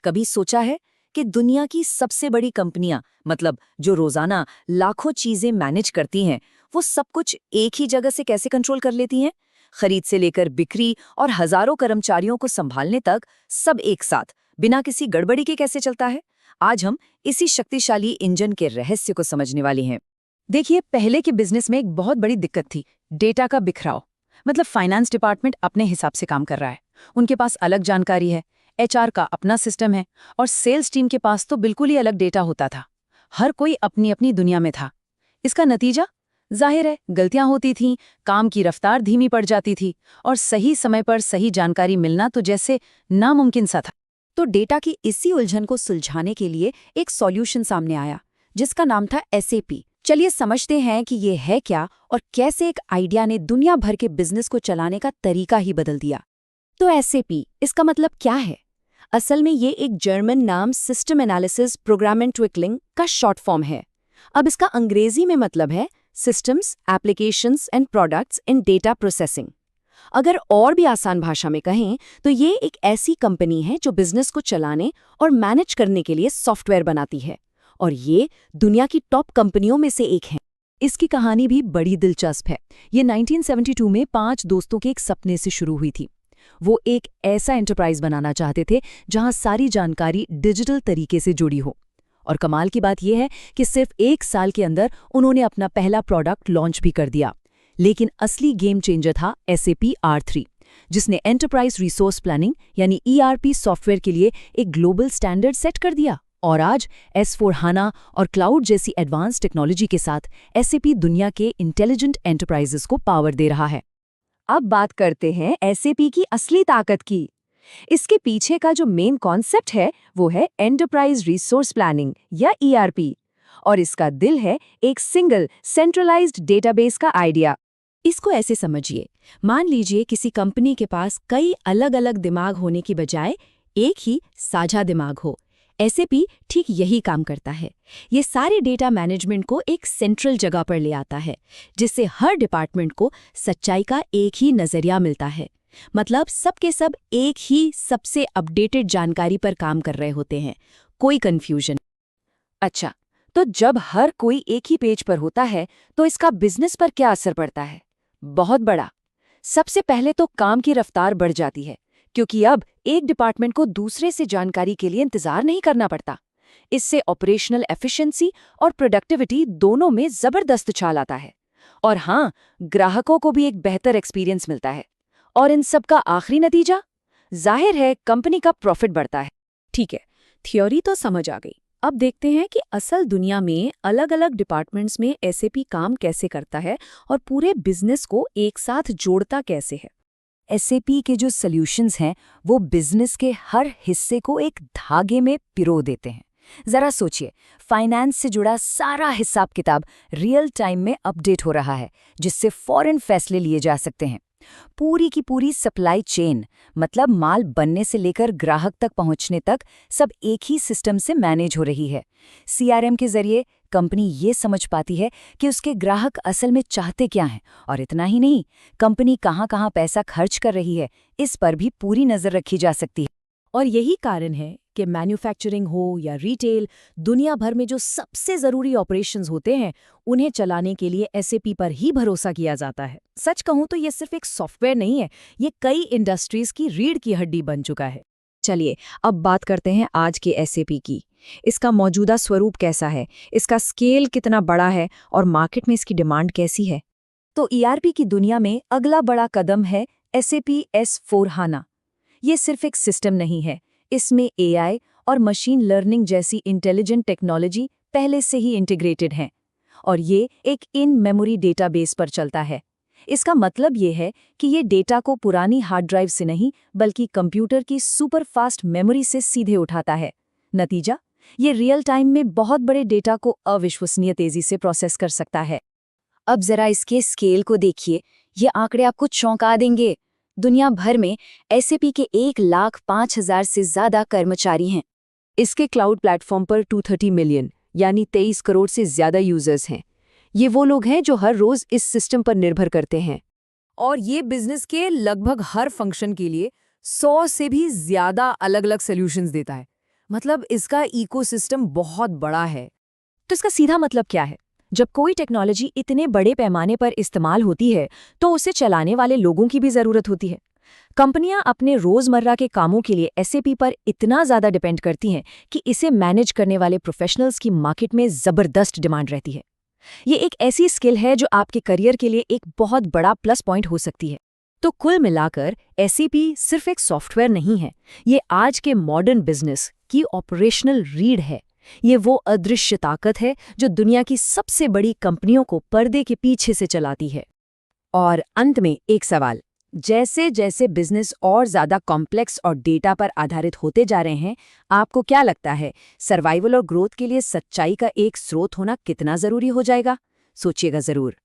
कभी सोचा है कि दुनिया की सबसे बड़ी कंपनियां, मतलब जो रोजाना लाखों चीजें मैनेज करती हैं, वो सब कुछ एक ही जगह से कैसे कंट्रोल कर लेती हैं? खरीद से लेकर बिक्री और हजारों कर्मचारियों को संभालने तक, सब एक साथ बिना किसी गड़बड़ी के कैसे चलता है? आज हम इसी शक्तिशाली इंजन के रहस्य को समझने वाले हैं। देखिए, पहले के बिजनेस में एक बहुत बड़ी दिक्कत थी, डेटा का बिखराव। मतलब फाइनेंस डिपार्टमेंट अपने हिसाब से काम कर रहा है, उनके पास अलग जानकारी है, एचआर का अपना सिस्टम है, और सेल्स टीम के पास तो बिल्कुल ही अलग डेटा होता था। हर कोई अपनी अपनी दुनिया में था। इसका नतीजा जाहिर है, गलतियां होती थीं, काम की रफ्तार धीमी पड़ जाती थी, और सही समय पर सही जानकारी मिलना तो जैसे नामुमकिन सा था। तो डेटा की इसी उलझन को सुलझाने के लिए एक सॉल्यूशन सामने आया, जिसका नाम था एसएपी। चलिए समझते हैं कि ये है क्या और कैसे एक आइडिया ने दुनिया भर के बिजनेस को चलाने का तरीका ही बदल दिया। तो एसएपी, इसका मतलब क्या है? असल में ये एक जर्मन नाम सिस्टम एनालिसिस प्रोग्राम एंड ट्विकलिंग का शॉर्ट फॉर्म है। अब इसका अंग्रेजी में मतलब है systems, applications and products in data processing. अगर और भी आसान भाषा में कहें तो ये एक ऐसी कंपनी है जो बिजनेस को चलाने और मैनेज करने के लिए सॉफ्टवेयर बनाती है, और ये दुनिया की टॉप कंपनियों में से एक है। इसकी कहानी भी बड़ी दिलचस्प है। ये 1972 में 5 दोस्तों के एक सपने से शुरू हुई थी। वो एक ऐसा एंटरप्राइज बनाना चाहते थे जहां सारी जानकारी डिजिटल तरीके से जुड़ी हो। और कमाल की बात यह है कि सिर्फ 1 साल के अंदर उन्होंने अपना पहला प्रोडक्ट लॉन्च भी कर दिया। लेकिन असली गेम चेंजर था SAP R3, जिसने एंटरप्राइज रिसोर्स प्लानिंग यानी ERP सॉफ्टवेयर के लिए एक ग्लोबल स्टैंडर्ड सेट कर दिया। और आज S/4HANA और क्लाउड जैसी एडवांस टेक्नोलॉजी के साथ SAP दुनिया के इंटेलिजेंट एंटरप्राइजेस को पावर दे रहा है। अब बात करते हैं SAP की असली ताकत की। इसके पीछे का जो मेन कॉन्सेप्ट है वो है एंटरप्राइज रिसोर्स प्लानिंग या ERP, और इसका दिल है एक सिंगल सेंट्रलाइज्ड डेटाबेस का आइडिया। इसको ऐसे समझिए, मान लीजिए किसी कंपनी के पास कई अलग अलग दिमाग होने की बजाय एक ही साझा दिमाग हो। SAP ठीक यही काम करता है। ये सारे डेटा मैनेजमेंट को एक सेंट्रल जगह पर ले आता है, जिससे हर डिपार्टमेंट को सच्चाई का एक ही नजरिया मिलता है। मतलब सबके सब एक ही सबसे अपडेटेड जानकारी पर काम कर रहे होते हैं, कोई कंफ्यूजन। अच्छा, तो जब हर कोई एक ही पेज पर होता है तो इसका बिजनेस पर क्या असर पड़ता है? बहुत बड़ा। सबसे पहले तो काम की रफ्तार बढ़ जाती है, क्योंकि अब एक डिपार्टमेंट को दूसरे से जानकारी के लिए इंतजार नहीं करना पड़ता। इससे ऑपरेशनल एफिशिएंसी और प्रोडक्टिविटी दोनों में जबरदस्त उछाल आता है। और हाँ, ग्राहकों को भी एक बेहतर एक्सपीरियंस मिलता है। और इन सब का आखिरी नतीजा जाहिर है, कंपनी का प्रॉफिट बढ़ता है। ठीक है, थ्योरी तो समझ आ गई। अब देखते हैं कि असल दुनिया में अलग अलग डिपार्टमेंट्स में SAP काम कैसे करता है और पूरे बिजनेस को एक साथ जोड़ता कैसे है। SAP के जो सॉल्यूशंस हैं वो बिजनेस के हर हिस्से को एक धागे में पिरो देते हैं। जरा सोचिए, फाइनेंस से जुड़ा सारा हिसाब किताब रियल टाइम में अपडेट हो रहा है, जिससे फौरन फैसले लिए जा सकते हैं। पूरी की पूरी सप्लाई चेन, मतलब माल बनने से लेकर ग्राहक तक पहुंचने तक, सब एक ही सिस्टम से मैनेज हो रही है। CRM के जरिए कंपनी ये समझ पाती है कि उसके ग्राहक असल में चाहते क्या हैं, और इतना ही नहीं, कंपनी कहाँ-कहाँ पैसा खर्च कर रही है, इस पर भी पूरी नजर रखी जा सकती है। और यही कारण है कि मैन्युफैक्चरिंग हो या रिटेल, दुनिया भर में जो सबसे ज़रूरी ऑपरेशंस होते हैं, उन्हें चलाने के लिए SAP पर ही भरोसा किया जाता है। सच कहूँ तो ये सिर्फ एक सॉफ्टवेयर नहीं है, ये कई इंडस्ट्रीज की रीढ़ की हड्डी बन चुका है। चलिए, अब बात करते हैं आज के SAP की। इसका मौजूदा स्वरूप कैसा है, इसका स्केल कितना बड़ा है और मार्केट में इसकी डिमांड कैसी है। तो ERP की दुनिया में अगला बड़ा कदम है SAP S/4HANA। ये सिर्फ एक सिस्टम नहीं है, इसमें AI और मशीन लर्निंग जैसी इंटेलिजेंट टेक्नोलॉजी पहले से ही इंटीग्रेटेड है, और ये एक इन मेमोरी डेटाबेस पर चलता है। इसका मतलब ये है कि ये डेटा को पुरानी हार्ड ड्राइव से नहीं, बल्कि कंप्यूटर की सुपर फास्ट मेमोरी से सीधे उठाता है। नतीजा, ये रियल टाइम में बहुत बड़े डेटा को अविश्वसनीय तेजी से प्रोसेस कर सकता है। अब जरा इसके स्केल को देखिए, ये आंकड़े आपको चौंका देंगे। दुनिया भर में SAP के 1,05,000 से ज्यादा कर्मचारी हैं। इसके क्लाउड प्लेटफॉर्म पर 230 मिलियन यानी 23 करोड़ से ज्यादा यूजर्स हैं। ये वो लोग हैं जो हर रोज इस सिस्टम पर निर्भर करते हैं। और ये बिजनेस के लगभग हर फंक्शन के लिए 100 से भी ज्यादा अलग अलग सॉल्यूशंस देता है। मतलब इसका इकोसिस्टम बहुत बड़ा है। तो इसका सीधा मतलब क्या है? जब कोई टेक्नोलॉजी इतने बड़े पैमाने पर इस्तेमाल होती है, तो उसे चलाने वाले लोगों की भी ज़रूरत होती है। कंपनियां अपने रोज़मर्रा के कामों के लिए एसएपी पर इतना ज़्यादा डिपेंड करती हैं कि इसे मैनेज करने वाले प्रोफेशनल्स की मार्केट में ज़बरदस्त डिमांड रहती है। ये एक ऐसी स्किल है जो आपके करियर के लिए एक बहुत बड़ा प्लस पॉइंट हो सकती है। तो कुल मिलाकर एसएपी सिर्फ एक सॉफ्टवेयर नहीं है, ये आज के मॉडर्न बिजनेस की ऑपरेशनल रीढ़ है। ये वो अदृश्य ताकत है जो दुनिया की सबसे बड़ी कंपनियों को पर्दे के पीछे से चलाती है। और अंत में एक सवाल, जैसे जैसे बिजनेस और ज्यादा कॉम्प्लेक्स और डेटा पर आधारित होते जा रहे हैं, आपको क्या लगता है सर्वाइवल और ग्रोथ के लिए सच्चाई का एक स्रोत होना कितना जरूरी हो जाएगा? सोचिएगा जरूर।